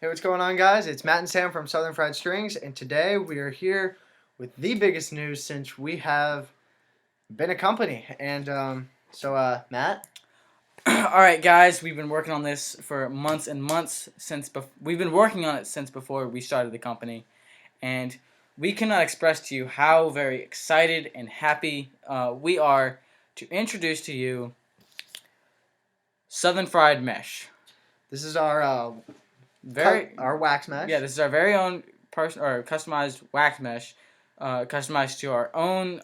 Hey, what's going on, guys? It's Matt and Sam from SouthernFriedStrings, and today we are here with the biggest news since we have been a company. Matt, All right, guys, we've been working on this for months and months we've been working on it since before we started the company, and we cannot express to you how very excited and happy we are to introduce to you Southern Fried Mesh. this is our Very our wax mesh. Yeah, this is our very own customized wax mesh, customized to our own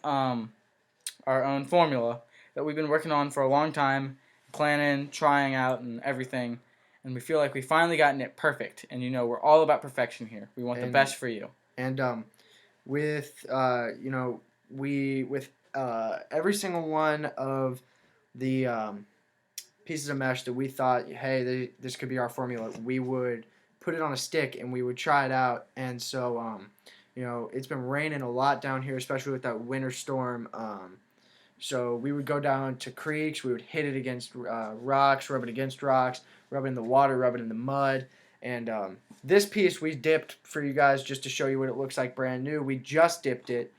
formula that we've been working on for a long time, planning, trying out, and everything. And we feel like we finally gotten it perfect. And we're all about perfection here. We want the best for you. And with every single one of the pieces of mesh that we thought, hey, this could be our formula, we would put it on a stick and we would try it out. And so, it's been raining a lot down here, especially with that winter storm. So we would go down to creeks, we would hit it against rocks, rub it against rocks, rub it in the water, rub it in the mud. And this piece we dipped for you guys just to show you what it looks like brand new. We just dipped it.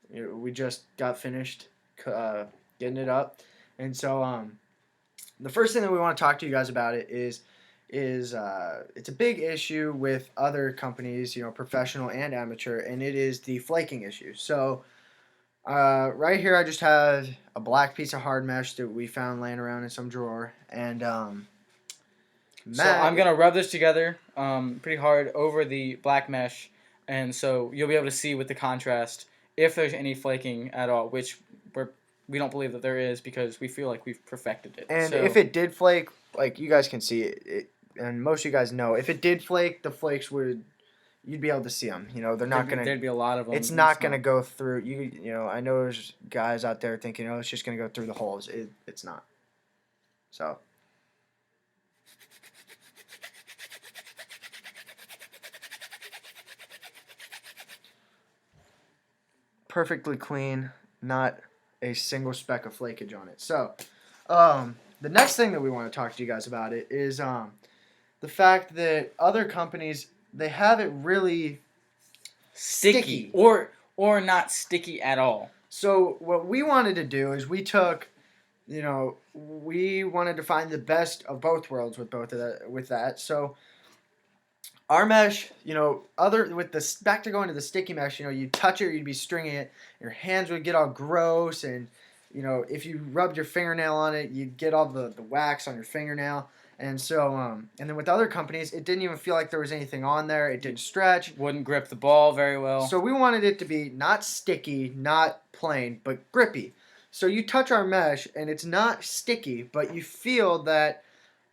We just got finished getting it up. And so the first thing that we want to talk to you guys about is it's a big issue with other companies, professional and amateur, and it is the flaking issue. So right here I just have a black piece of hard mesh that we found laying around in some drawer, and So I'm going to rub this together pretty hard over the black mesh, and so you'll be able to see with the contrast if there's any flaking at all, which we don't believe that there is because we feel like we've perfected it. And if it did flake, like you guys can see it, and most of you guys know, if it did flake, the flakes you'd be able to see them. They're not going to... There'd be a lot of them. It's not going to go through... I know there's guys out there thinking, it's just going to go through the holes. It's not. So... perfectly clean, not a single speck of flakage on it. So, the next thing that we want to talk to you guys about it is the fact that other companies, they have it really sticky. Or not sticky at all. So what we wanted to do is we wanted to find the best of both worlds with that. So our mesh, back to going to the sticky mesh, you touch it, you'd be stringing it, your hands would get all gross, and if you rubbed your fingernail on it, you'd get all the wax on your fingernail. And so, and then with other companies, it didn't even feel like there was anything on there. It didn't stretch. Wouldn't grip the ball very well. So we wanted it to be not sticky, not plain, but grippy. So you touch our mesh, and it's not sticky, but you feel that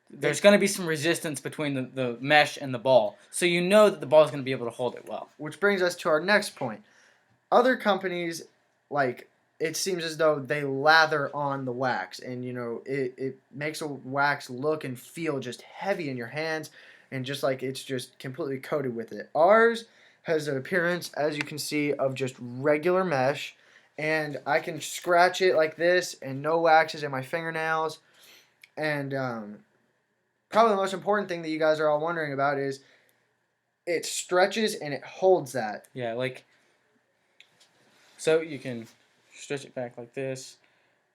there's going to be some resistance between the mesh and the ball. So you know that the ball is going to be able to hold it well. Which brings us to our next point. Other companies, it seems as though they lather on the wax, and it makes a wax look and feel just heavy in your hands, and just like it's just completely coated with it. Ours has an appearance, as you can see, of just regular mesh, and I can scratch it like this, and no wax is in my fingernails. And probably the most important thing that you guys are all wondering about is it stretches and it holds that. Yeah, so you can stretch it back like this,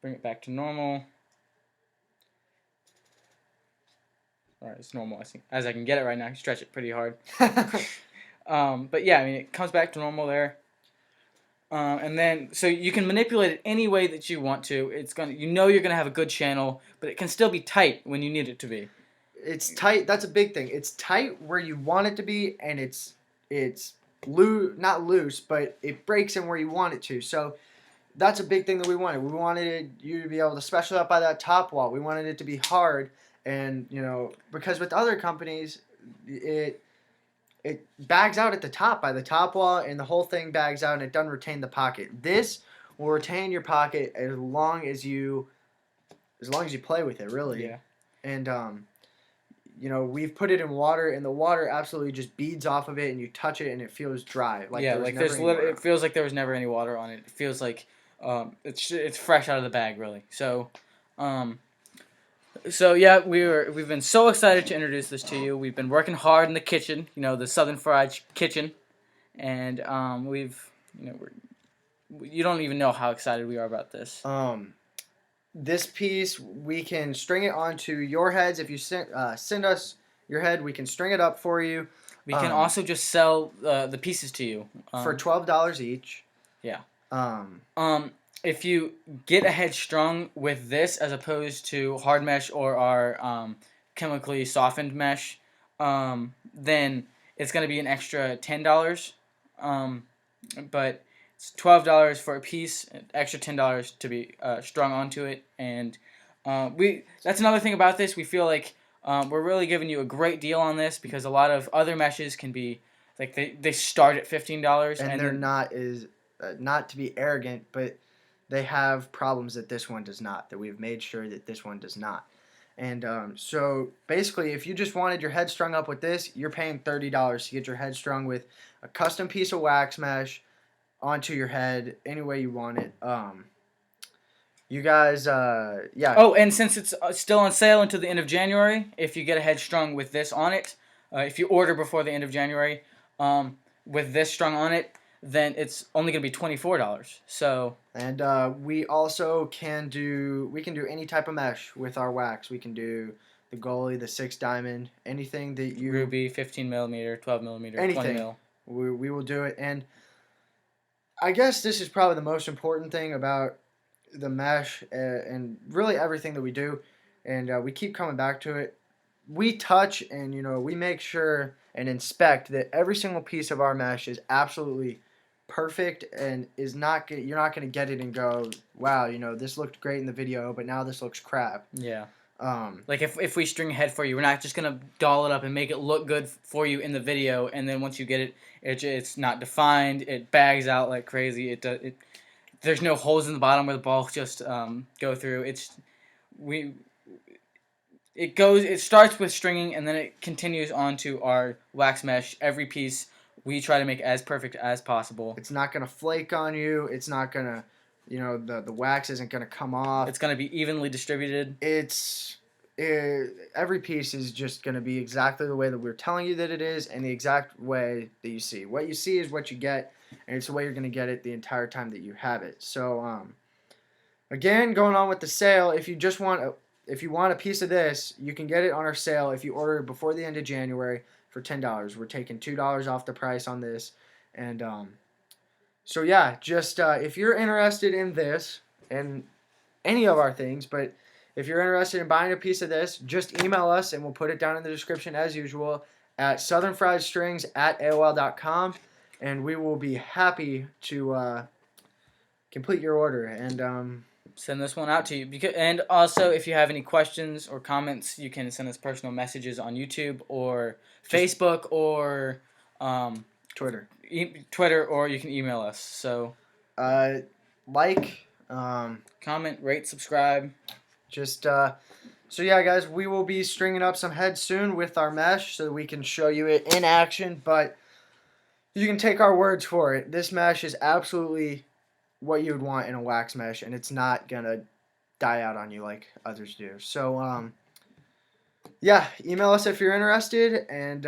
bring it back to normal. All right, it's normal. As I can get it right now, I can stretch it pretty hard. But yeah, it comes back to normal there. And then, so you can manipulate it any way that you want to. You're gonna have a good channel, but it can still be tight when you need it to be. It's tight. That's a big thing. It's tight where you want it to be, and it's not loose, but it breaks in where you want it to. So that's a big thing that we wanted. We wanted you to be able to special up by that top wall. We wanted it to be hard, and because with other companies, it bags out at the top by the top wall, and the whole thing bags out, and it doesn't retain the pocket. This will retain your pocket as long as you play with it, really. Yeah. And we've put it in water, and the water absolutely just beads off of it, and you touch it, and it feels dry. It feels like there was never any water on it. It feels like it's fresh out of the bag, really. So, So yeah, we've been so excited to introduce this to you. We've been working hard in the kitchen, the Southern Fried Kitchen, and we've you don't even know how excited we are about this. This piece, we can string it onto your heads. If you send us your head, we can string it up for you. We can also just sell the pieces to you for $12 each. Yeah. Um, if you get a head strung with this as opposed to hard mesh or our chemically softened mesh, then it's going to be an extra $10. But it's $12 for a piece, extra $10 to be strung onto it, and that's another thing about this. We feel like we're really giving you a great deal on this because a lot of other meshes can be like they start at $15, and they're not not to be arrogant, but they have problems that this one does not. That we've made sure that this one does not. And so basically, if you just wanted your head strung up with this, you're paying $30 to get your head strung with a custom piece of wax mesh onto your head any way you want it. You guys, yeah. Oh, and since it's still on sale until the end of January, if you get a head strung with this on it, if you order before the end of January, with this strung on it, then it's only going to be $24. So. And we also can do any type of mesh with our wax. We can do the goalie, the 6 diamond, anything that you ruby, 15 millimeter, 12 millimeter, anything. 20 mil. We will do it. And I guess this is probably the most important thing about the mesh and really everything that we do. And we keep coming back to it. We touch and we make sure and inspect that every single piece of our mesh is absolutely perfect and is not you're not going to get it and go, wow, this looked great in the video, but now this looks crap. Yeah. Like if we string a head for you, we're not just gonna doll it up and make it look good for you in the video, and then once you get it, it's not defined. It bags out like crazy. It there's no holes in the bottom where the ball just go through. It starts with stringing and then it continues on to our wax mesh. Every piece we try to make as perfect as possible. It's not gonna flake on you. It's not gonna the wax isn't going to come off. It's going to be evenly distributed. Every piece is just going to be exactly the way that we're telling you that it is, and the exact way that you see. What you see is what you get, and it's the way you're going to get it the entire time that you have it. So, again, going on with the sale, if you want a piece of this, you can get it on our sale if you order before the end of January for $10. We're taking $2 off the price on this, and so yeah, just if you're interested in this and any of our things, but if you're interested in buying a piece of this, just email us and we'll put it down in the description as usual at SouthernFriedStrings@AOL.com, and we will be happy to complete your order and send this one out to you. And also, if you have any questions or comments, you can send us personal messages on YouTube or Facebook or Twitter, or you can email us. So, comment, rate, subscribe. Just so yeah, guys, we will be stringing up some heads soon with our mesh so that we can show you it in action. But you can take our words for it. This mesh is absolutely what you would want in a wax mesh, and it's not gonna die out on you like others do. So yeah, email us if you're interested, and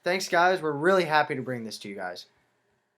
thanks guys, we're really happy to bring this to you guys.